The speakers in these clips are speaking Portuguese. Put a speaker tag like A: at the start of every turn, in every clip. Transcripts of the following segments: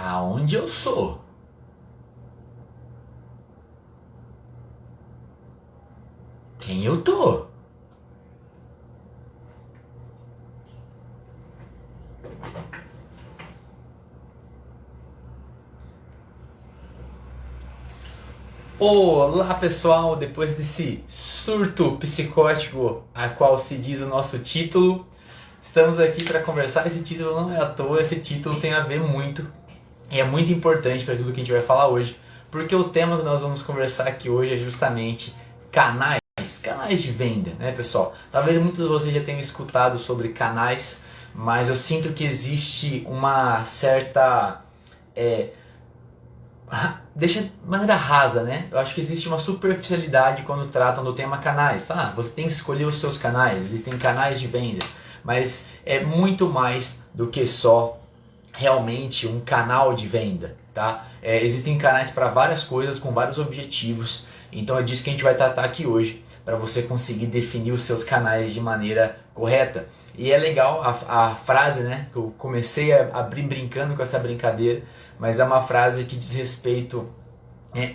A: Aonde eu sou? Quem eu tô? Olá pessoal, depois desse surto psicótico a qual se diz o nosso título, estamos aqui para conversar. Esse título não é à toa, esse título tem a ver muito e é muito importante para aquilo que a gente vai falar hoje, porque o tema que nós vamos conversar aqui hoje é justamente canais de venda, né pessoal? Talvez muitos de vocês já tenham escutado sobre canais, mas eu sinto que existe uma certa... deixa de maneira rasa, né? Eu acho que existe uma superficialidade quando tratam do tema canais. Você tem que escolher os seus canais, existem canais de venda, mas é muito mais do que só realmente um canal de venda, tá? Existem canais para várias coisas, com vários objetivos, então é disso que a gente vai tratar aqui hoje, para você conseguir definir os seus canais de maneira correta. E é legal a frase, né, que eu comecei a abrir brincando com essa brincadeira, mas é uma frase que diz respeito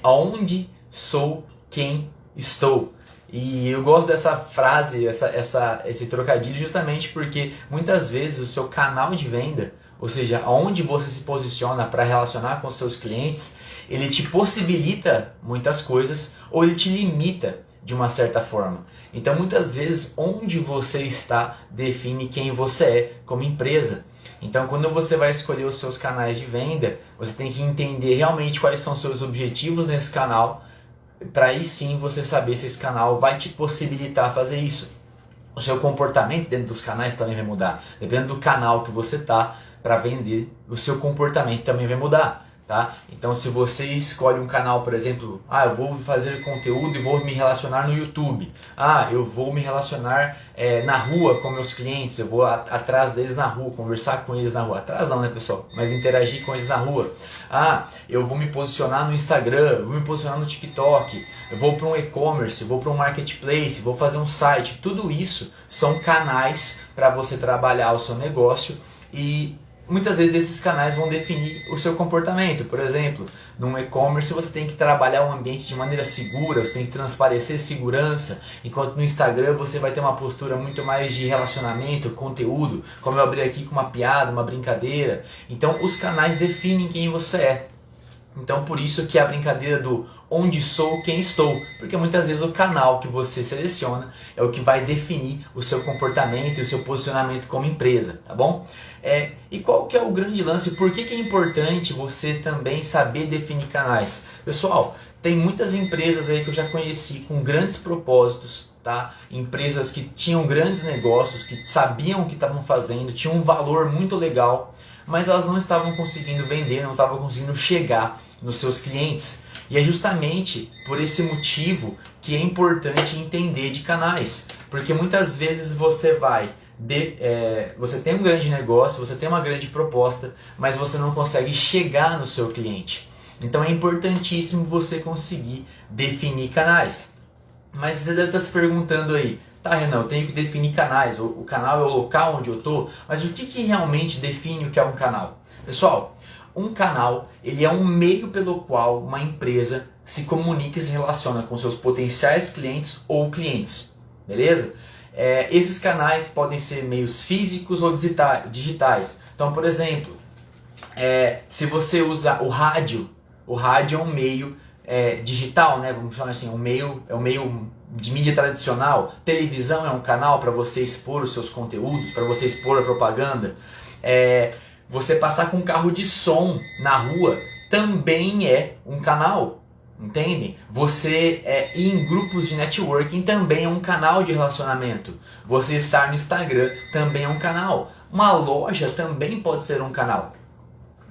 A: aonde sou, quem estou. E eu gosto dessa frase, esse trocadilho, justamente porque muitas vezes o seu canal de venda, ou seja, aonde você se posiciona para relacionar com seus clientes, ele te possibilita muitas coisas ou ele te limita de uma certa forma. Então muitas vezes onde você está define quem você é como empresa. Então quando você vai escolher os seus canais de venda, você tem que entender realmente quais são os seus objetivos nesse canal, para aí sim você saber se esse canal vai te possibilitar fazer isso. O seu comportamento dentro dos canais também vai mudar. Dependendo do canal que você está para vender, o seu comportamento também vai mudar. Tá? Então se você escolhe um canal, por exemplo, eu vou fazer conteúdo e vou me relacionar no YouTube, eu vou me relacionar na rua com meus clientes, eu vou atrás deles na rua, conversar com eles na rua, atrás não, né pessoal, mas interagir com eles na rua, eu vou me posicionar no Instagram, eu vou me posicionar no TikTok, eu vou para um e-commerce, vou para um marketplace, vou fazer um site. Tudo isso são canais para você trabalhar o seu negócio e muitas vezes esses canais vão definir o seu comportamento. Por exemplo, num e-commerce você tem que trabalhar um ambiente de maneira segura, você tem que transparecer segurança, enquanto no Instagram você vai ter uma postura muito mais de relacionamento, conteúdo, como eu abri aqui com uma piada, uma brincadeira. Então os canais definem quem você é. Então por isso que a brincadeira do onde sou, quem estou, porque muitas vezes o canal que você seleciona é o que vai definir o seu comportamento e o seu posicionamento como empresa, tá bom? E qual que é o grande lance? Por que é importante você também saber definir canais? Pessoal, tem muitas empresas aí que eu já conheci com grandes propósitos, tá? Empresas que tinham grandes negócios, que sabiam o que estavam fazendo, tinham um valor muito legal, mas elas não estavam conseguindo vender, não estavam conseguindo chegar nos seus clientes. E é justamente por esse motivo que é importante entender de canais, porque muitas vezes você você tem um grande negócio, você tem uma grande proposta, mas você não consegue chegar no seu cliente. Então é importantíssimo você conseguir definir canais. Mas você deve estar se perguntando aí, tá Renan, eu tenho que definir canais, o canal é o local onde eu estou, mas o que realmente define o que é um canal? Pessoal, um canal ele é um meio pelo qual uma empresa se comunica e se relaciona com seus potenciais clientes ou clientes, beleza? Esses canais podem ser meios físicos ou digitais. Então, por exemplo, se você usa o rádio é um meio digital, né? Vamos falar assim, é um meio de mídia tradicional. Televisão é um canal para você expor os seus conteúdos, para você expor a propaganda. Você passar com um carro de som na rua também é um canal, entendem? Você ir em grupos de networking também é um canal de relacionamento. Você estar no Instagram também é um canal. Uma loja também pode ser um canal,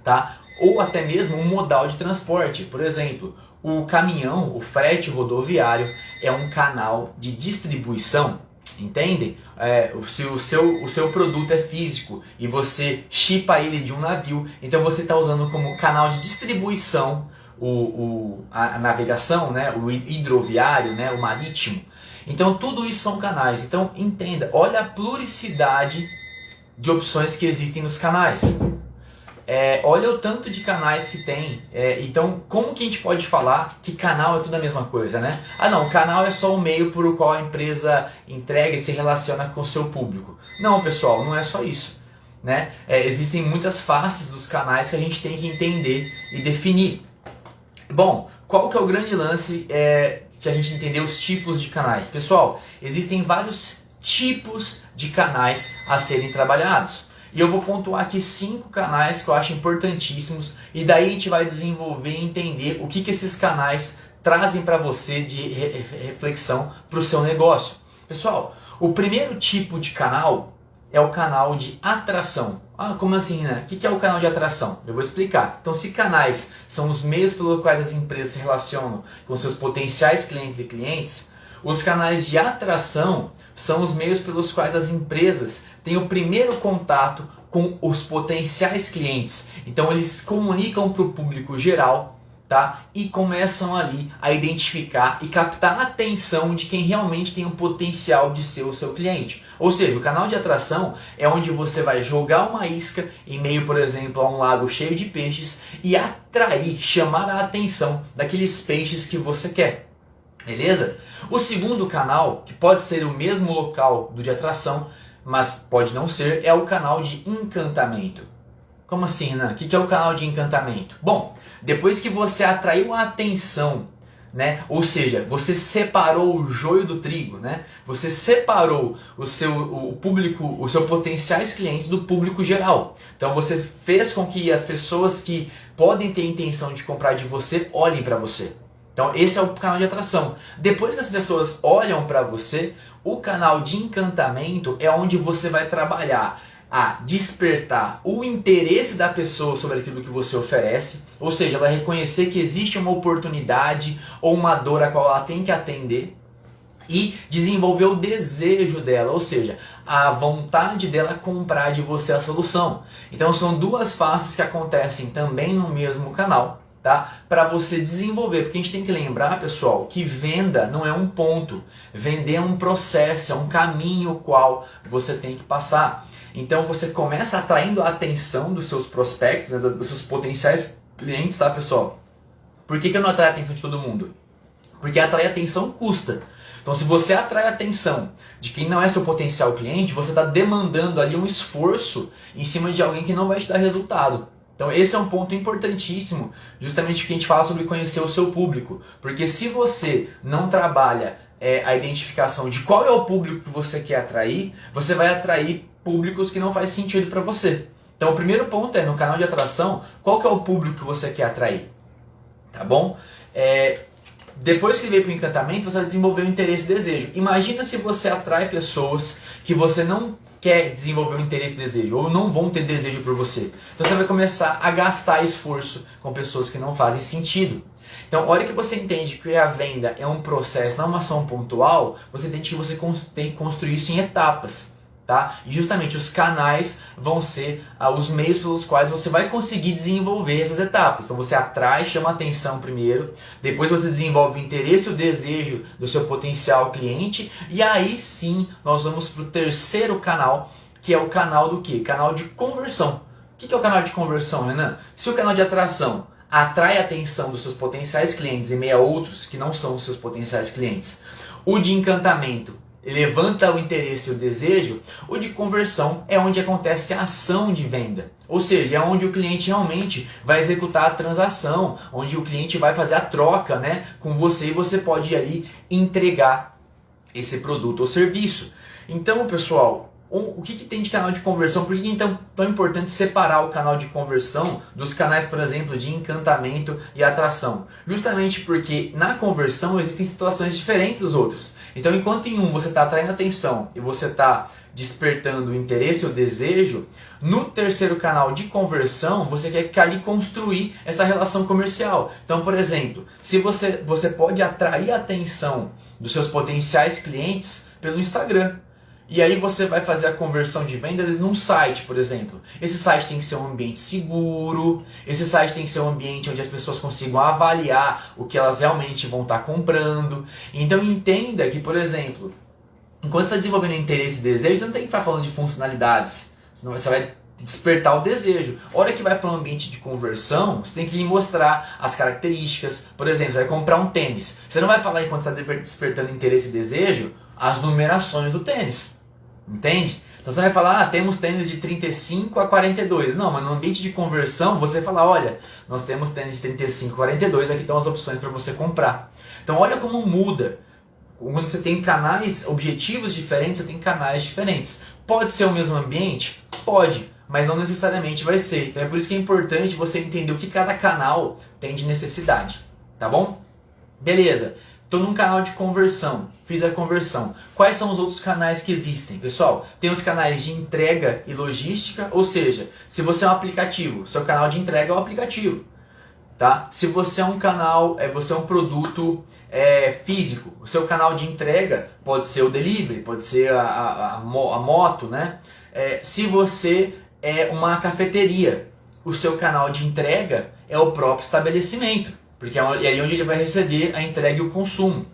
A: tá? Ou até mesmo um modal de transporte. Por exemplo, o caminhão, o frete rodoviário é um canal de distribuição. Entendem? Se o seu produto é físico e você shippa ele de um navio, então você está usando como canal de distribuição a navegação, né? O hidroviário, né? O marítimo. Então tudo isso são canais. Então entenda, olha a pluricidade de opções que existem nos canais. olha o tanto de canais que tem. Então, como que a gente pode falar que canal é tudo a mesma coisa, né? Ah não, canal é só o meio por qual a empresa entrega e se relaciona com o seu público. Não, pessoal, não é só isso, né? Existem muitas faces dos canais que a gente tem que entender e definir. Bom, qual que é o grande lance de a gente entender os tipos de canais? Pessoal, existem vários tipos de canais a serem trabalhados. E eu vou pontuar aqui 5 canais que eu acho importantíssimos, e daí a gente vai desenvolver e entender o que esses canais trazem para você de reflexão para o seu negócio. Pessoal, o primeiro tipo de canal é o canal de atração. Ah, como assim, né? O que é o canal de atração? Eu vou explicar. Então, se canais são os meios pelos quais as empresas se relacionam com seus potenciais clientes e clientes, os canais de atração são os meios pelos quais as empresas têm o primeiro contato com os potenciais clientes. Então, eles comunicam para o público geral, tá? E começam ali a identificar e captar a atenção de quem realmente tem o potencial de ser o seu cliente. Ou seja, o canal de atração é onde você vai jogar uma isca em meio, por exemplo, a um lago cheio de peixes e atrair, chamar a atenção daqueles peixes que você quer. Beleza? O segundo canal, que pode ser o mesmo local do de atração, mas pode não ser, é o canal de encantamento. Como assim, Renan? O que é o canal de encantamento? Bom, depois que você atraiu a atenção, né? Ou seja, você separou o joio do trigo, né? Você separou o público, os seus potenciais clientes do público geral. Então você fez com que as pessoas que podem ter intenção de comprar de você olhem para você. Então esse é o canal de atração. Depois que as pessoas olham para você, o canal de encantamento é onde você vai trabalhar a despertar o interesse da pessoa sobre aquilo que você oferece, ou seja, ela reconhecer que existe uma oportunidade ou uma dor a qual ela tem que atender e desenvolver o desejo dela, ou seja, a vontade dela comprar de você a solução. Então são duas faces que acontecem também no mesmo canal, tá? Para você desenvolver, porque a gente tem que lembrar, pessoal, que venda não é um ponto, vender é um processo, é um caminho qual você tem que passar. Então você começa atraindo a atenção dos seus prospectos, né, dos seus potenciais clientes, tá, pessoal? Por que eu não atraio a atenção de todo mundo? Porque atrair atenção custa. Então se você atrai a atenção de quem não é seu potencial cliente, você está demandando ali um esforço em cima de alguém que não vai te dar resultado. Então esse é um ponto importantíssimo, justamente porque a gente fala sobre conhecer o seu público. Porque se você não trabalha a identificação de qual é o público que você quer atrair, você vai atrair públicos que não faz sentido para você. Então o primeiro ponto é, no canal de atração, qual que é o público que você quer atrair? Tá bom? Depois que veio para o encantamento, você vai desenvolver o interesse e desejo. Imagina se você atrai pessoas que você não quer desenvolver o interesse e desejo, ou não vão ter desejo por você. Então você vai começar a gastar esforço com pessoas que não fazem sentido. Então, a hora que você entende que a venda é um processo, não é uma ação pontual, você entende que você tem que construir isso em etapas. Tá? E justamente os canais vão ser os meios pelos quais você vai conseguir desenvolver essas etapas. Então você atrai, chama a atenção primeiro, depois você desenvolve o interesse e o desejo do seu potencial cliente, e aí sim nós vamos para o terceiro canal, que é o canal do quê? Canal de conversão. O que é o canal de conversão, Renan? Se o canal de atração atrai a atenção dos seus potenciais clientes em meio a outros que não são os seus potenciais clientes, o de encantamento levanta o interesse e o desejo, o de conversão é onde acontece a ação de venda. Ou seja, é onde o cliente realmente vai executar a transação, onde o cliente vai fazer a troca, né, com você e você pode aí entregar esse produto ou serviço. Então, pessoal, o que tem de canal de conversão? Por que é então tão importante separar o canal de conversão dos canais, por exemplo, de encantamento e atração? Justamente porque na conversão existem situações diferentes dos outros. Então, enquanto em um você está atraindo atenção e você está despertando o interesse e o desejo, no terceiro canal de conversão você quer ali construir essa relação comercial. Então, por exemplo, se você pode atrair a atenção dos seus potenciais clientes pelo Instagram. E aí você vai fazer a conversão de vendas num site, por exemplo. Esse site tem que ser um ambiente seguro, esse site tem que ser um ambiente onde as pessoas consigam avaliar o que elas realmente vão estar comprando. Então entenda que, por exemplo, enquanto você está desenvolvendo interesse e desejo, você não tem que ficar falando de funcionalidades. Senão você vai despertar o desejo. A hora que vai para um ambiente de conversão, você tem que lhe mostrar as características. Por exemplo, você vai comprar um tênis. Você não vai falar enquanto está despertando interesse e desejo as numerações do tênis. Entende? Então você vai falar, temos tênis de 35 a 42. Não, mas no ambiente de conversão você fala, olha, nós temos tênis de 35 a 42, aqui estão as opções para você comprar. Então olha como muda. Quando você tem canais, objetivos diferentes, você tem canais diferentes. Pode ser o mesmo ambiente? Pode, mas não necessariamente vai ser. Então é por isso que é importante você entender o que cada canal tem de necessidade, tá bom? Beleza, estou num canal de conversão, fiz a conversão. Quais são os outros canais que existem? Pessoal, tem os canais de entrega e logística, ou seja, se você é um aplicativo, seu canal de entrega é o aplicativo. Tá? Se você é um canal, você é um produto físico, o seu canal de entrega pode ser o delivery, pode ser a moto, né? Se você é uma cafeteria, o seu canal de entrega é o próprio estabelecimento, porque é ali onde ele vai receber a entrega e o consumo.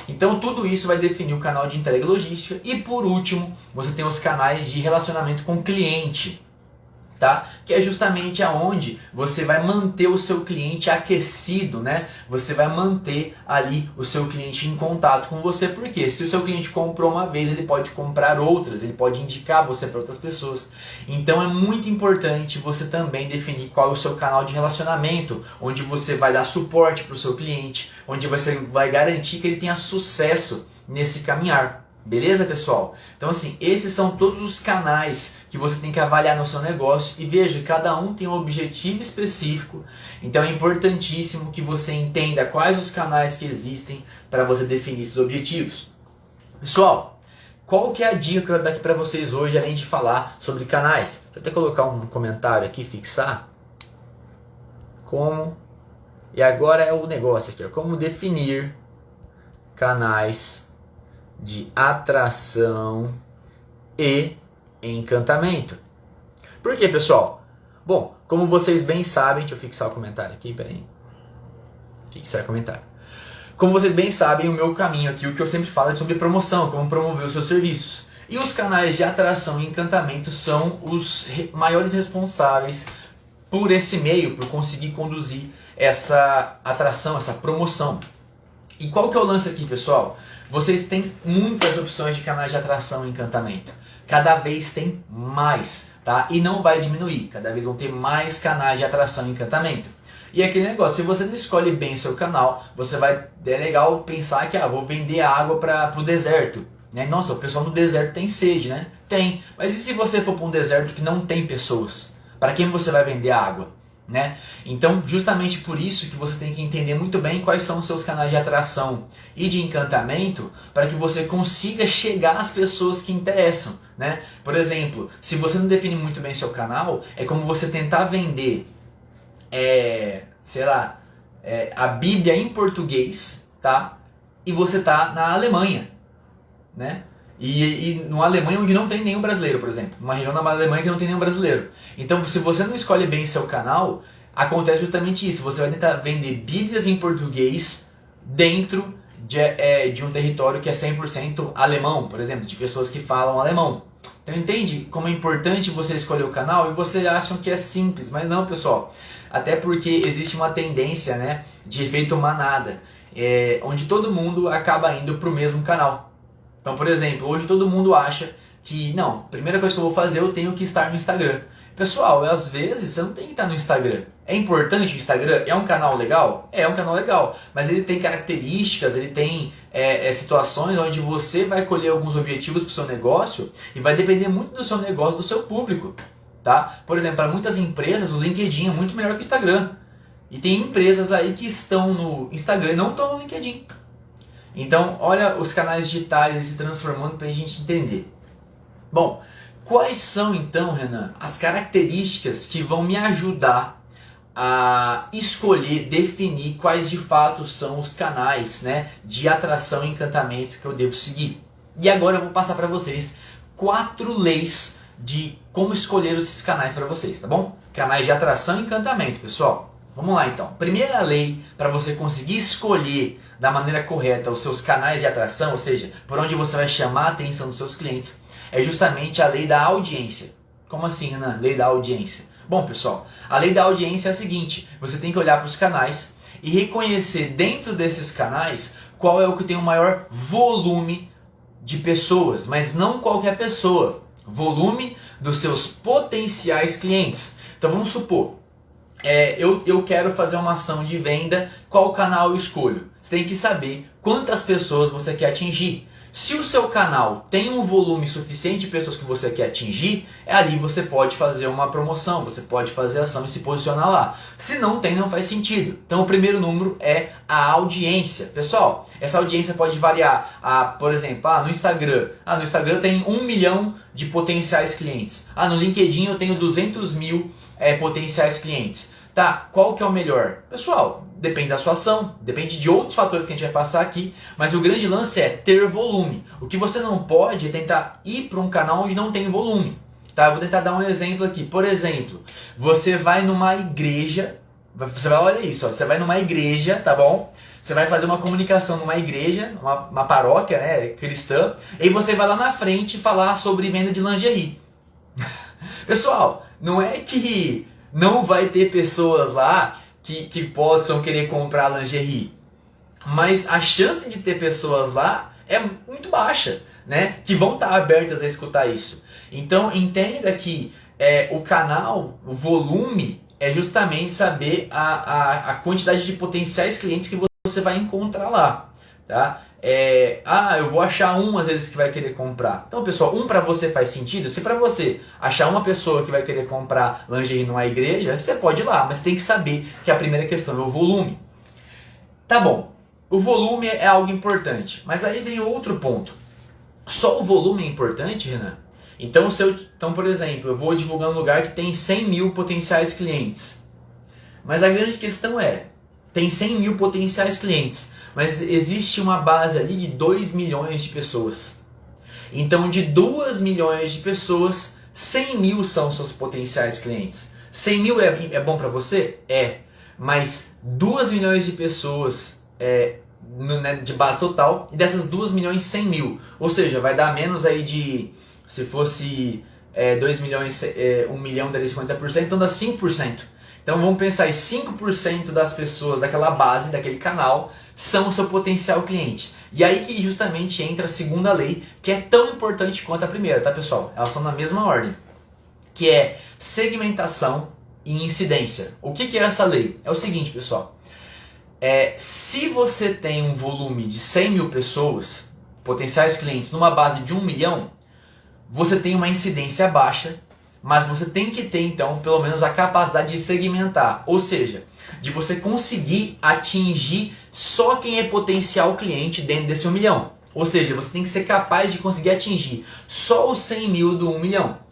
A: Então tudo isso vai definir o canal de entrega e logística. E por último, você tem os canais de relacionamento com o cliente. Tá? Que é justamente aonde você vai manter o seu cliente aquecido, né? Você vai manter ali o seu cliente em contato com você, porque se o seu cliente comprou uma vez, ele pode comprar outras, ele pode indicar você para outras pessoas. Então é muito importante você também definir qual é o seu canal de relacionamento, onde você vai dar suporte para o seu cliente, onde você vai garantir que ele tenha sucesso nesse caminhar. Beleza, pessoal? Então assim, esses são todos os canais que você tem que avaliar no seu negócio e veja, cada um tem um objetivo específico, então é importantíssimo que você entenda quais os canais que existem para você definir esses objetivos. Pessoal, qual que é a dica que eu quero dar aqui para vocês hoje, além de falar sobre canais? Deixa eu até colocar um comentário aqui, fixar. Como, e agora é o negócio aqui, ó, como definir canais de atração e encantamento. Por quê, pessoal? Bom, como vocês bem sabem, deixa eu fixar o comentário aqui, peraí. Fixar comentário. Como vocês bem sabem, o meu caminho aqui, o que eu sempre falo é sobre promoção, como promover os seus serviços. E os canais de atração e encantamento são os maiores responsáveis por esse meio, por conseguir conduzir essa atração, essa promoção. E qual que é o lance aqui, pessoal? Vocês têm muitas opções de canais de atração e encantamento. Cada vez tem mais, tá? E não vai diminuir. Cada vez vão ter mais canais de atração e encantamento. E aquele negócio, se você não escolhe bem seu canal, você vai... É legal pensar que, vou vender água para o deserto. Né? Nossa, o pessoal no deserto tem sede, né? Tem. Mas e se você for para um deserto que não tem pessoas? Para quem você vai vender água? Né? Então, justamente por isso que você tem que entender muito bem quais são os seus canais de atração e de encantamento para que você consiga chegar às pessoas que interessam, né? Por exemplo, se você não define muito bem seu canal, é como você tentar vender, sei lá, a Bíblia em português, tá? E você tá na Alemanha, né? E numa Alemanha onde não tem nenhum brasileiro, por exemplo. Uma região na Alemanha que não tem nenhum brasileiro. Então, se você não escolhe bem seu canal, acontece justamente isso. Você vai tentar vender Bíblias em português dentro de um território que é 100% alemão, por exemplo, de pessoas que falam alemão. Então, entende como é importante você escolher o canal? E vocês acham que é simples, mas não, pessoal. Até porque existe uma tendência, né, de efeito manada, onde todo mundo acaba indo para o mesmo canal. Então, por exemplo, hoje todo mundo acha que, não, a primeira coisa que eu vou fazer, eu tenho que estar no Instagram. Pessoal, às vezes você não tem que estar no Instagram. É importante o Instagram? É um canal legal? É um canal legal, mas ele tem características, ele tem situações onde você vai colher alguns objetivos para o seu negócio e vai depender muito do seu negócio, do seu público. Tá? Por exemplo, para muitas empresas o LinkedIn é muito melhor que o Instagram. E tem empresas aí que estão no Instagram e não estão no LinkedIn. Então, olha os canais digitais se transformando para a gente entender. Bom, quais são então, Renan, as características que vão me ajudar a escolher, definir quais de fato são os canais, né, de atração e encantamento que eu devo seguir? E agora eu vou passar para vocês 4 leis de como escolher esses canais para vocês, tá bom? Canais de atração e encantamento, pessoal. Vamos lá então. Primeira lei para você conseguir escolher da maneira correta os seus canais de atração, ou seja, por onde você vai chamar a atenção dos seus clientes, é justamente a lei da audiência. Como assim, Renan? Lei da audiência. Bom, pessoal, a lei da audiência é a seguinte: você tem que olhar para os canais e reconhecer dentro desses canais qual é o que tem o maior volume de pessoas, mas não qualquer pessoa. Volume dos seus potenciais clientes. Então vamos supor, eu quero fazer uma ação de venda, qual canal eu escolho? Você tem que saber quantas pessoas você quer atingir. Se o seu canal tem um volume suficiente de pessoas que você quer atingir, ali você pode fazer uma promoção, você pode fazer ação e se posicionar lá. Se não tem, não faz sentido. Então o primeiro número é a audiência. Pessoal, essa audiência pode variar. Por exemplo, no Instagram. No Instagram tem 1 milhão de potenciais clientes. No LinkedIn eu tenho 200 mil potenciais clientes. Tá, qual que é o melhor? Pessoal, depende da sua ação, depende de outros fatores que a gente vai passar aqui, mas o grande lance é ter volume. O que você não pode é tentar ir para um canal onde não tem volume. Tá, eu vou tentar dar um exemplo aqui. Por exemplo, você vai numa igreja, olha isso, você vai numa igreja, tá bom? Você vai fazer uma comunicação numa igreja, uma paróquia, né, cristã, e você vai lá na frente falar sobre venda de lingerie. Pessoal, não é que não vai ter pessoas lá que possam querer comprar lingerie, mas a chance de ter pessoas lá é muito baixa, né? Que vão estar abertas a escutar isso. Então entenda que o canal, o volume, é justamente saber a quantidade de potenciais clientes que você vai encontrar lá, tá? Eu vou achar às vezes que vai querer comprar. Então, pessoal, para você faz sentido. Se para você achar uma pessoa que vai querer comprar lingerie numa igreja, você pode ir lá, mas tem que saber que a primeira questão é o volume. Tá bom, o volume é algo importante, mas aí vem outro ponto. Só o volume é importante, Renan? Então, por exemplo, eu vou divulgar um lugar que tem 100 mil potenciais clientes. Mas a grande questão tem 100 mil potenciais clientes, mas existe uma base ali de 2 milhões de pessoas. Então, de 2 milhões de pessoas, 100 mil são seus potenciais clientes. 100 mil é bom para você? Mas 2 milhões de pessoas de base total, e dessas 2 milhões, 100 mil. Ou seja, vai dar menos aí de, se fosse 2 milhões, 1 milhão daria 50%, então dá 5%. Então vamos pensar em 5% das pessoas daquela base, daquele canal, são o seu potencial cliente. E aí que justamente entra a segunda lei, que é tão importante quanto a primeira, tá, pessoal? Elas estão na mesma ordem, que é segmentação e incidência. O que é essa lei? É o seguinte, pessoal. Se você tem um volume de 100 mil pessoas, potenciais clientes, numa base de 1 milhão, você tem uma incidência baixa, mas você tem que ter, então, pelo menos a capacidade de segmentar. Ou seja, de você conseguir atingir só quem é potencial cliente dentro desse 1 milhão. Ou seja, você tem que ser capaz de conseguir atingir só os 100 mil do 1 milhão.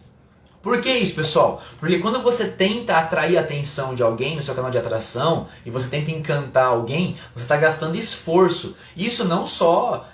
A: Por que isso, pessoal? Porque quando você tenta atrair a atenção de alguém no seu canal de atração e você tenta encantar alguém, você está gastando esforço. Isso não só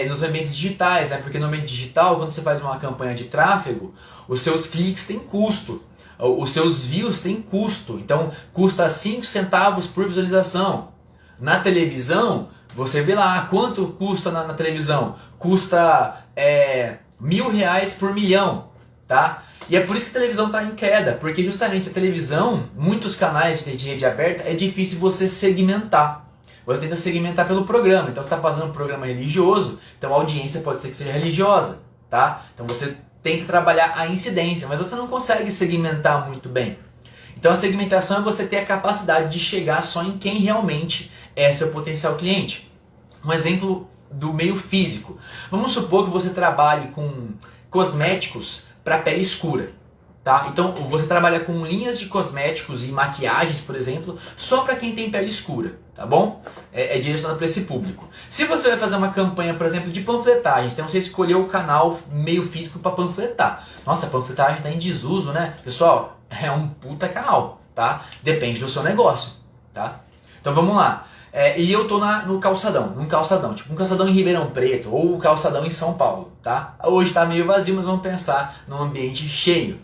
A: nos ambientes digitais, né? Porque no ambiente digital, quando você faz uma campanha de tráfego, os seus cliques têm custo, os seus views têm custo. Então, custa 5 centavos por visualização. Na televisão, você vê lá quanto custa na televisão. Custa R$1.000 por milhão, tá? E é por isso que a televisão está em queda, porque justamente a televisão, muitos canais de rede aberta, é difícil você segmentar. Você tenta segmentar pelo programa, então você está fazendo um programa religioso, então a audiência pode ser que seja religiosa, tá? Então você tem que trabalhar a incidência, mas você não consegue segmentar muito bem. Então a segmentação é você ter a capacidade de chegar só em quem realmente é seu potencial cliente. Um exemplo do meio físico. Vamos supor que você trabalhe com cosméticos para pele escura, tá? Então você trabalha com linhas de cosméticos e maquiagens, por exemplo, só para quem tem pele escura, tá bom? É direcionado para esse público. Se você vai fazer uma campanha, por exemplo, de panfletagem, então você escolheu o canal meio físico para panfletar. Nossa, a panfletagem está em desuso, né? Pessoal, é um puta canal, tá? Depende do seu negócio, tá? Então vamos lá. E eu tô num calçadão, tipo um calçadão em Ribeirão Preto ou um calçadão em São Paulo, tá? Hoje tá meio vazio, mas vamos pensar num ambiente cheio.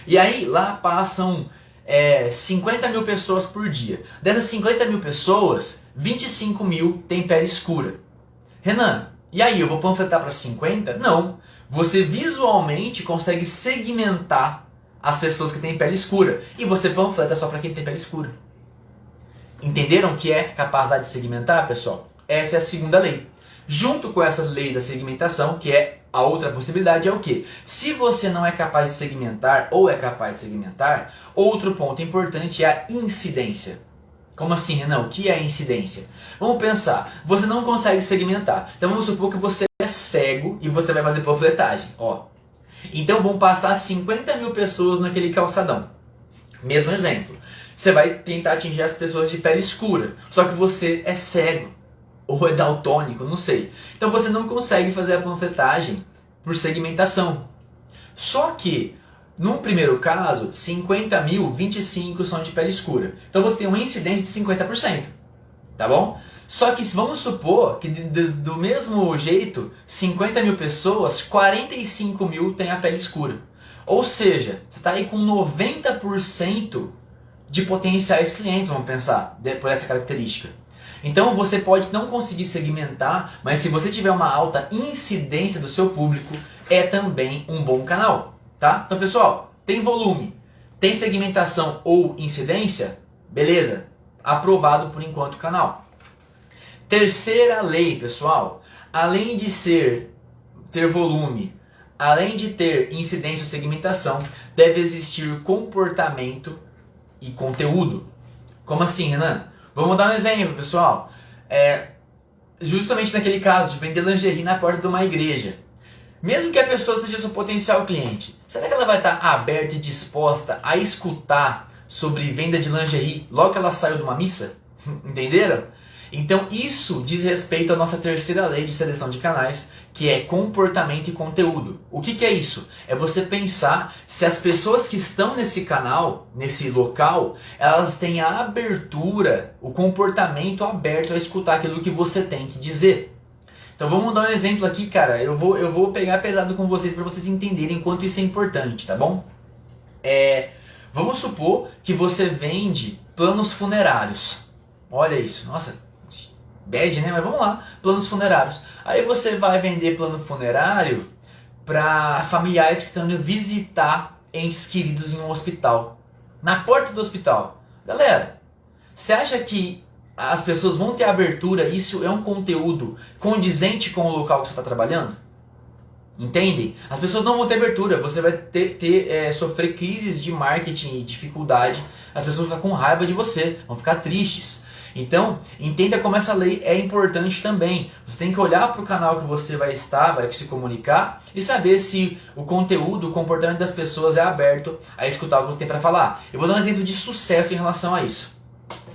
A: E aí lá passam 50 mil pessoas por dia. Dessas 50 mil pessoas, 25 mil tem pele escura. Renan, e aí eu vou panfletar para 50? Não, você visualmente consegue segmentar as pessoas que têm pele escura. E você panfleta só para quem tem pele escura. Entenderam o que é capacidade de segmentar, pessoal? Essa é a segunda lei. Junto com essa lei da segmentação, que é a outra possibilidade, é o quê? Se você não é capaz de segmentar ou é capaz de segmentar, outro ponto importante é a incidência. Como assim, Renan? O que é incidência? Vamos pensar, você não consegue segmentar. Então vamos supor que você é cego e você vai fazer panfletagem. Ó. Então vão passar 50 mil pessoas naquele calçadão. Mesmo exemplo. Você vai tentar atingir as pessoas de pele escura. Só que você é cego. Ou é daltônico, não sei. Então você não consegue fazer a panfletagem por segmentação. Só que, num primeiro caso, 50 mil, 25 são de pele escura. Então você tem uma incidência de 50%. Tá bom? Só que vamos supor que do mesmo jeito, 50 mil pessoas, 45 mil têm a pele escura. Ou seja, você está aí com 90% de potenciais clientes, vamos pensar, por essa característica. Então você pode não conseguir segmentar, mas se você tiver uma alta incidência do seu público, é também um bom canal, tá? Então pessoal, tem volume, tem segmentação ou incidência, beleza, aprovado por enquanto o canal. Terceira lei, pessoal, além de ter volume, além de ter incidência ou segmentação, deve existir comportamento e conteúdo. Como assim, Renan? Vamos dar um exemplo, pessoal. Justamente naquele caso de vender lingerie na porta de uma igreja. Mesmo que a pessoa seja seu potencial cliente, será que ela vai estar aberta e disposta a escutar sobre venda de lingerie logo que ela saiu de uma missa? Entenderam? Então isso diz respeito à nossa terceira lei de seleção de canais, que é comportamento e conteúdo. O que é isso? É você pensar se as pessoas que estão nesse canal, nesse local, elas têm a abertura, o comportamento aberto a escutar aquilo que você tem que dizer. Então vamos dar um exemplo aqui, cara. Eu vou pegar pesado com vocês para vocês entenderem quanto isso é importante, tá bom? Vamos supor que você vende planos funerários. Olha isso, nossa, bad, né? Mas vamos lá, planos funerários. Aí você vai vender plano funerário para familiares que estão indo visitar entes queridos em um hospital. Na porta do hospital. Galera, você acha que as pessoas vão ter abertura? Isso é um conteúdo condizente com o local que você está trabalhando? Entendem? As pessoas não vão ter abertura. Você vai sofrer crises de marketing e dificuldade. As pessoas vão ficar com raiva de você, vão ficar tristes. Então, entenda como essa lei é importante também. Você tem que olhar para o canal que você vai se comunicar e saber se o conteúdo, o comportamento das pessoas é aberto a escutar o que você tem para falar. Eu vou dar um exemplo de sucesso em relação a isso.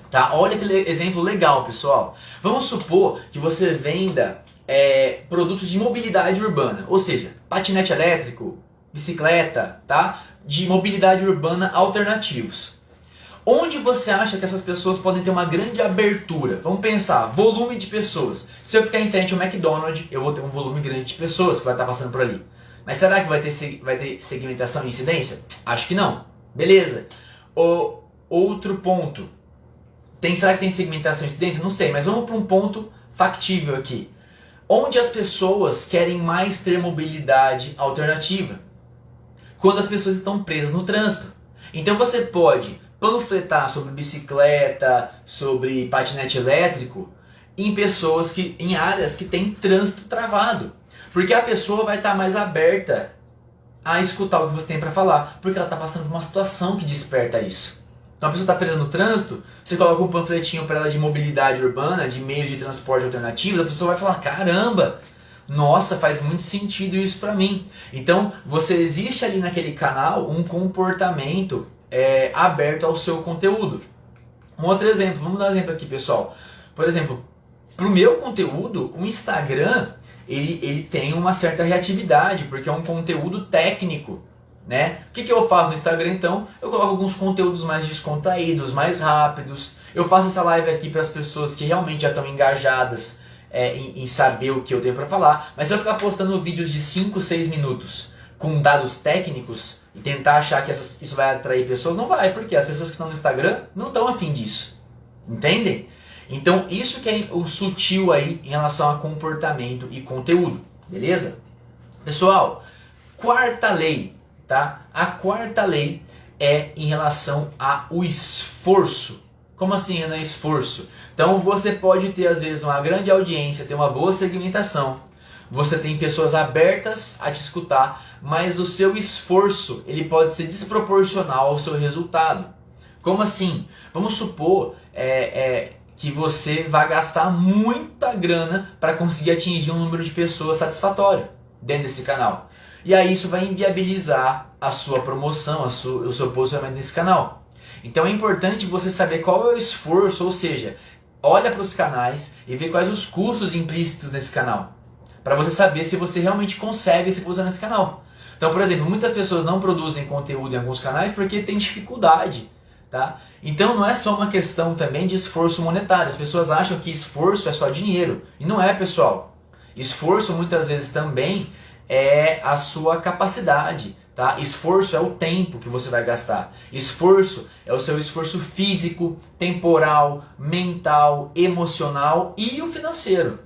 A: Tá? Olha que exemplo legal, pessoal. Vamos supor que você venda produtos de mobilidade urbana, ou seja, patinete elétrico, bicicleta, tá? De mobilidade urbana alternativos. Onde você acha que essas pessoas podem ter uma grande abertura? Vamos pensar, volume de pessoas. Se eu ficar em frente ao McDonald's, eu vou ter um volume grande de pessoas que vai estar passando por ali. Mas será que vai ter segmentação e incidência? Acho que não. Beleza. Outro ponto. Será que tem segmentação e incidência? Não sei, mas vamos para um ponto factível aqui. Onde as pessoas querem mais ter mobilidade alternativa? Quando as pessoas estão presas no trânsito. Então você pode panfletar sobre bicicleta, sobre patinete elétrico em áreas que tem trânsito travado. Porque a pessoa vai estar mais aberta a escutar o que você tem para falar, porque ela está passando por uma situação que desperta isso. Então a pessoa está presa no trânsito, você coloca um panfletinho para ela de mobilidade urbana, de meios de transporte alternativos, a pessoa vai falar, caramba, nossa, faz muito sentido isso para mim. Então existe ali naquele canal um comportamento aberto ao seu conteúdo. Um outro exemplo, vamos dar um exemplo aqui, pessoal. Por exemplo, para o meu conteúdo, o Instagram ele tem uma certa reatividade, porque é um conteúdo técnico, né? O que eu faço no Instagram então? Eu coloco alguns conteúdos mais descontraídos, mais rápidos. Eu faço essa live aqui para as pessoas que realmente já estão engajadas em saber o que eu tenho para falar. Mas se eu ficar postando vídeos de 5, 6 minutos com dados técnicos e tentar achar que isso vai atrair pessoas, não vai, porque as pessoas que estão no Instagram não estão afim disso. Entendem? Então isso que é o sutil aí em relação a comportamento e conteúdo, beleza? Pessoal, quarta lei, tá? A quarta lei é em relação ao esforço. Como assim, Renan, esforço? Então você pode ter às vezes uma grande audiência, ter uma boa segmentação, você tem pessoas abertas a te escutar, mas o seu esforço ele pode ser desproporcional ao seu resultado. Como assim? Vamos supor que você vai gastar muita grana para conseguir atingir um número de pessoas satisfatório dentro desse canal. E aí isso vai inviabilizar a sua promoção, o seu posicionamento nesse canal. Então é importante você saber qual é o esforço, ou seja, olha para os canais e vê quais os custos implícitos nesse canal, para você saber se você realmente consegue se posicionar nesse canal. Então, por exemplo, muitas pessoas não produzem conteúdo em alguns canais porque tem dificuldade, tá? Então não é só uma questão também de esforço monetário. As pessoas acham que esforço é só dinheiro, e não é, pessoal. Esforço muitas vezes também é a sua capacidade, tá? Esforço é o tempo que você vai gastar. Esforço é o seu esforço físico, temporal, mental, emocional e o financeiro.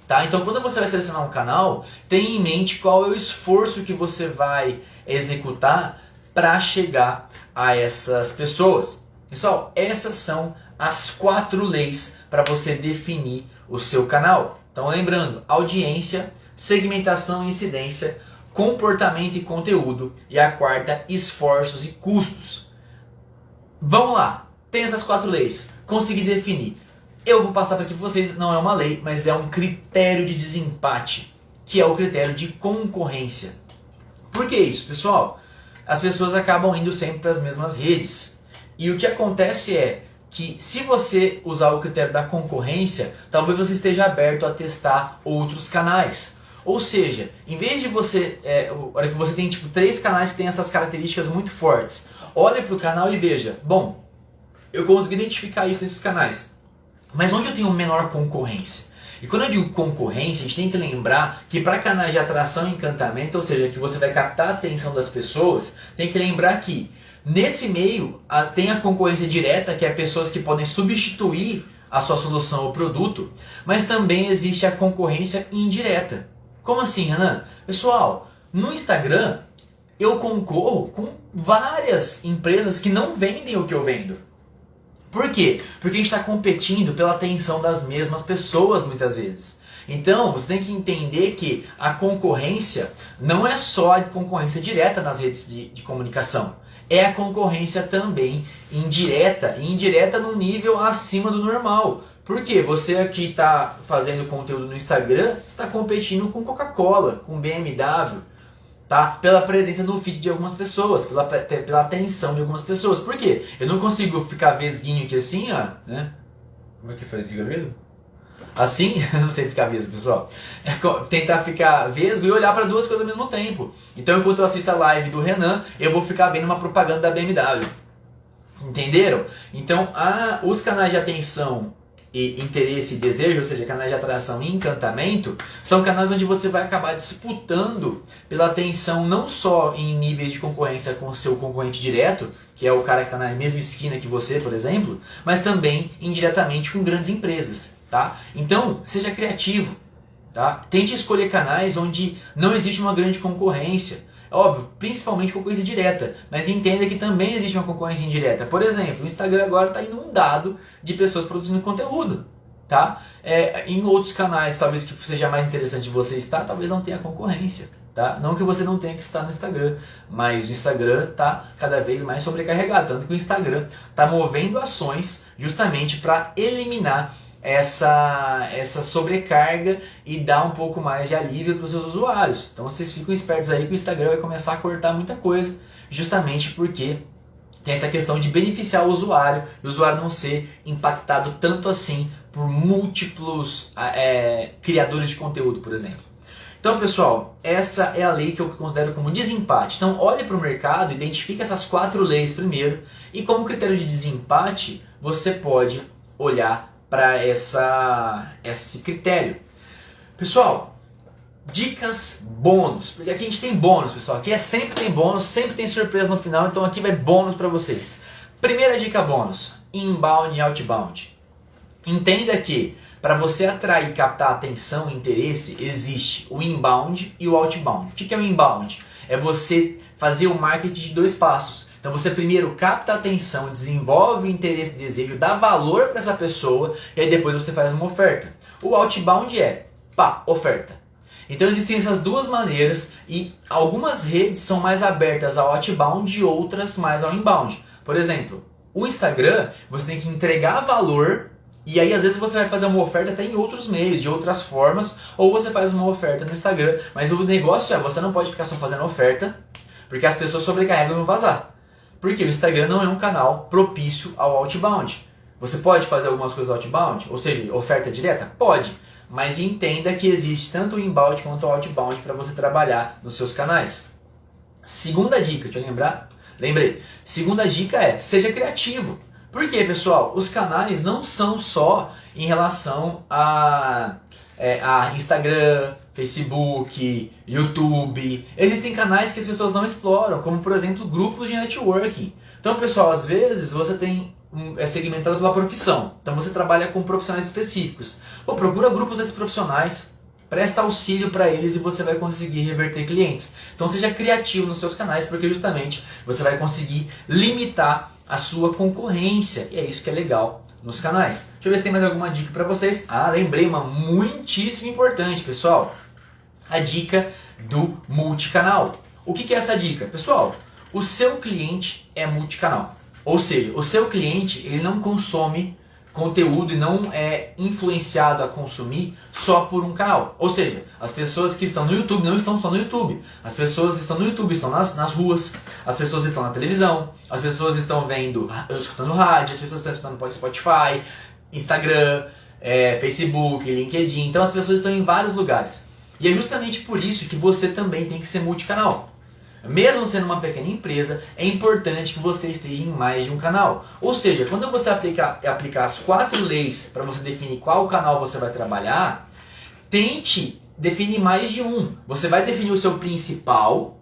A: Tá? Então quando você vai selecionar um canal, tenha em mente qual é o esforço que você vai executar para chegar a essas pessoas. Pessoal, essas são as 4 leis para você definir o seu canal. Então lembrando, audiência, segmentação e incidência, comportamento e conteúdo, e a quarta, esforços e custos. Vamos lá, tem essas 4 leis, consegui definir. Eu vou passar para aqui para vocês, não é uma lei, mas é um critério de desempate, que é o critério de concorrência. Por que isso, pessoal? As pessoas acabam indo sempre para as mesmas redes. E o que acontece é que se você usar o critério da concorrência, talvez você esteja aberto a testar outros canais. Ou seja, em vez de você, olha que você tem tipo 3 canais que têm essas características muito fortes, olhe para o canal e veja, bom, eu consegui identificar isso nesses canais. Mas onde eu tenho menor concorrência? E quando eu digo concorrência, a gente tem que lembrar que para canais de atração e encantamento, ou seja, que você vai captar a atenção das pessoas, tem que lembrar que nesse meio tem a concorrência direta, que é pessoas que podem substituir a sua solução ou produto, mas também existe a concorrência indireta. Como assim, Renan? Pessoal, no Instagram eu concorro com várias empresas que não vendem o que eu vendo. Por quê? Porque a gente está competindo pela atenção das mesmas pessoas muitas vezes. Então, você tem que entender que a concorrência não é só a concorrência direta nas redes de comunicação. É a concorrência também indireta, e indireta num nível acima do normal. Por quê? Você aqui está fazendo conteúdo no Instagram, está competindo com Coca-Cola, com BMW, tá? Pela presença no feed de algumas pessoas, pela atenção de algumas pessoas. Por quê? Eu não consigo ficar vesguinho aqui assim, ó, né? Como é que faz? Fica vesgo? Assim? Não sei ficar vesgo, pessoal. É tentar ficar vesgo e olhar para 2 coisas ao mesmo tempo. Então, enquanto eu assisto a live do Renan, eu vou ficar vendo uma propaganda da BMW. Entenderam? Então, os canais de atenção e interesse e desejo, ou seja, canais de atração e encantamento, são canais onde você vai acabar disputando pela atenção não só em níveis de concorrência com o seu concorrente direto, que é o cara que está na mesma esquina que você, por exemplo, mas também indiretamente com grandes empresas, tá? Então, seja criativo, tá? Tente escolher canais onde não existe uma grande concorrência. Óbvio, principalmente concorrência direta, mas entenda que também existe uma concorrência indireta. Por exemplo, o Instagram agora está inundado de pessoas produzindo conteúdo, tá? Em outros canais, talvez que seja mais interessante você estar, talvez não tenha concorrência, tá? Não que você não tenha que estar no Instagram, mas o Instagram está cada vez mais sobrecarregado, tanto que o Instagram está movendo ações justamente para eliminar essa sobrecarga e dar um pouco mais de alívio para os seus usuários. Então vocês ficam espertos aí que o Instagram vai começar a cortar muita coisa, justamente porque tem essa questão de beneficiar o usuário e o usuário não ser impactado tanto assim por múltiplos criadores de conteúdo, por exemplo. Então, pessoal, essa é a lei que eu considero como desempate. Então, olhe para o mercado, identifique essas 4 leis primeiro e como critério de desempate, você pode olhar para esse critério. Pessoal, dicas bônus, porque aqui a gente tem bônus, pessoal. Aqui sempre tem bônus, sempre tem surpresa no final, então aqui vai bônus para vocês. Primeira dica bônus, inbound e outbound. Entenda que para você atrair e captar atenção e interesse, existe o inbound e o outbound. O que é o inbound? É você fazer o marketing de 2 passos. Então você primeiro capta a atenção, desenvolve o interesse e desejo, dá valor para essa pessoa e aí depois você faz uma oferta. O outbound é, pá, oferta. Então existem essas 2 maneiras e algumas redes são mais abertas ao outbound e outras mais ao inbound. Por exemplo, o Instagram, você tem que entregar valor e aí às vezes você vai fazer uma oferta até em outros meios, de outras formas, ou você faz uma oferta no Instagram, mas o negócio é, você não pode ficar só fazendo oferta, porque as pessoas sobrecarregam e vão vazar. Porque o Instagram não é um canal propício ao outbound. Você pode fazer algumas coisas outbound, ou seja, oferta direta? Pode, mas entenda que existe tanto o inbound quanto o outbound para você trabalhar nos seus canais. Segunda dica, deixa eu lembrar. Lembrei. Segunda dica é, seja criativo. Por quê, pessoal? Os canais não são só em relação a Instagram, Facebook, YouTube. Existem canais que as pessoas não exploram, como por exemplo grupos de networking. Então, pessoal, às vezes você é segmentado pela profissão. Então você trabalha com profissionais específicos. Pô, procura grupos desses profissionais, presta auxílio para eles e você vai conseguir reverter clientes. Então seja criativo nos seus canais, porque justamente você vai conseguir limitar a sua concorrência. E é isso que é legal nos canais. Deixa eu ver se tem mais alguma dica para vocês. Ah, lembrei uma muitíssimo importante, pessoal. A dica do multicanal. O que é essa dica? Pessoal, o seu cliente é multicanal. Ou seja, o seu cliente ele não consome conteúdo e não é influenciado a consumir só por um canal. Ou seja, as pessoas que estão no YouTube não estão só no YouTube. As pessoas que estão no YouTube estão nas ruas, as pessoas estão na televisão, as pessoas estão escutando rádio, as pessoas estão escutando Spotify, Instagram, Facebook, LinkedIn. Então as pessoas estão em vários lugares. E é justamente por isso que você também tem que ser multicanal. Mesmo sendo uma pequena empresa, é importante que você esteja em mais de um canal. Ou seja, quando você aplicar as 4 leis para você definir qual canal você vai trabalhar, tente definir mais de um. Você vai definir o seu principal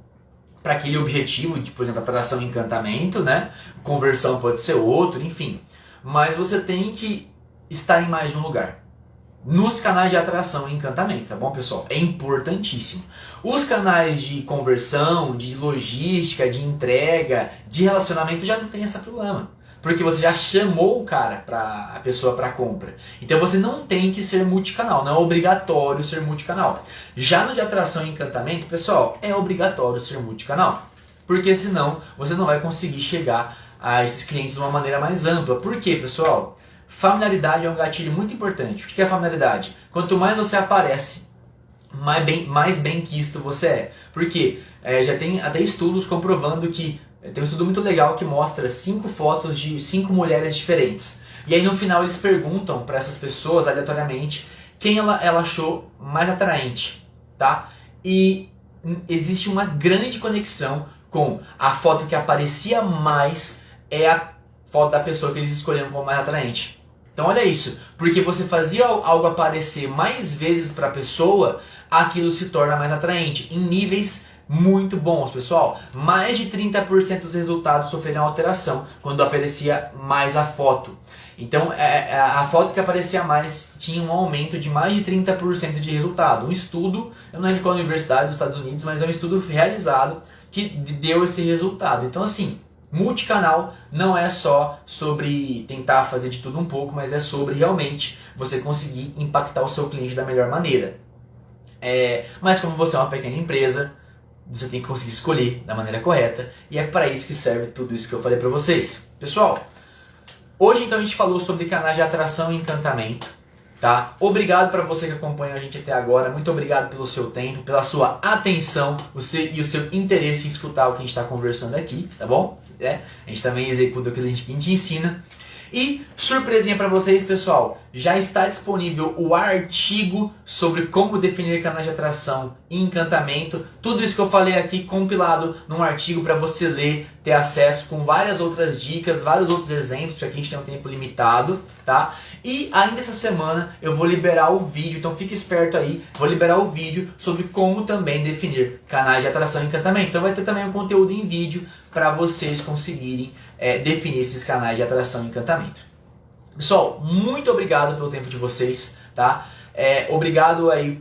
A: para aquele objetivo, de, por exemplo, atração e encantamento, né? Conversão pode ser outro, enfim. Mas você tem que estar em mais de um lugar. Nos canais de atração e encantamento, tá bom, pessoal? É importantíssimo. Os canais de conversão, de logística, de entrega, de relacionamento já não tem esse problema. Porque você já chamou a pessoa para compra. Então você não tem que ser multicanal, não é obrigatório ser multicanal. Já no de atração e encantamento, pessoal, é obrigatório ser multicanal. Porque senão você não vai conseguir chegar a esses clientes de uma maneira mais ampla. Por quê, pessoal? Familiaridade é um gatilho muito importante. O que é familiaridade? Quanto mais você aparece, mais bem quisto você é. Porque já tem até estudos comprovando que tem um estudo muito legal que mostra 5 fotos de 5 mulheres diferentes. E aí no final eles perguntam para essas pessoas aleatoriamente quem ela achou mais atraente, tá? E existe uma grande conexão com a foto que aparecia mais é a foto da pessoa que eles escolheram como mais atraente. Então olha isso, porque você fazia algo aparecer mais vezes para a pessoa, aquilo se torna mais atraente, em níveis muito bons, pessoal. Mais de 30% dos resultados sofreram alteração quando aparecia mais a foto. Então a foto que aparecia mais tinha um aumento de mais de 30% de resultado. Um estudo, eu não lembro qual universidade dos Estados Unidos, mas é um estudo realizado que deu esse resultado. Então assim, multicanal não é só sobre tentar fazer de tudo um pouco, mas é sobre realmente você conseguir impactar o seu cliente da melhor maneira. Mas como você é uma pequena empresa, você tem que conseguir escolher da maneira correta e é para isso que serve tudo isso que eu falei para vocês. Pessoal, hoje então a gente falou sobre canais de atração e encantamento. Tá? Obrigado para você que acompanha a gente até agora, muito obrigado pelo seu tempo, pela sua atenção e o seu interesse em escutar o que a gente está conversando aqui, tá bom? A gente também executa o que a gente ensina. E surpresinha para vocês, pessoal, já está disponível o artigo sobre como definir canais de atração e encantamento. Tudo isso que eu falei aqui compilado num artigo para você ler, ter acesso com várias outras dicas, vários outros exemplos, porque aqui a gente tem um tempo limitado, tá? E ainda essa semana eu vou liberar o vídeo, então fique esperto aí, vou liberar o vídeo sobre como também definir canais de atração e encantamento. Então vai ter também um conteúdo em vídeo para vocês conseguirem definir esses canais de atração e encantamento. Pessoal, muito obrigado pelo tempo de vocês. tá? Obrigado aí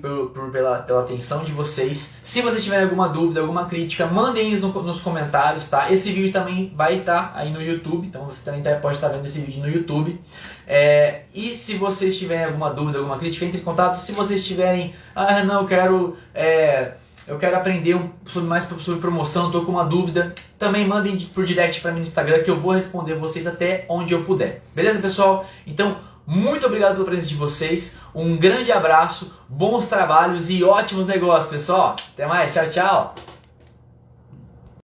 A: pela atenção de vocês. Se vocês tiverem alguma dúvida, alguma crítica, mandem eles nos comentários, tá? Esse vídeo também vai estar aí no YouTube, então você também pode estar vendo esse vídeo no YouTube. E se vocês tiverem alguma dúvida, alguma crítica, entre em contato. Se vocês tiverem, não, eu quero aprender mais sobre promoção, estou com uma dúvida, também mandem por direct para mim no Instagram que eu vou responder vocês até onde eu puder. Beleza, pessoal? Então, muito obrigado pela presença de vocês, um grande abraço, bons trabalhos e ótimos negócios, pessoal. Até mais, tchau, tchau!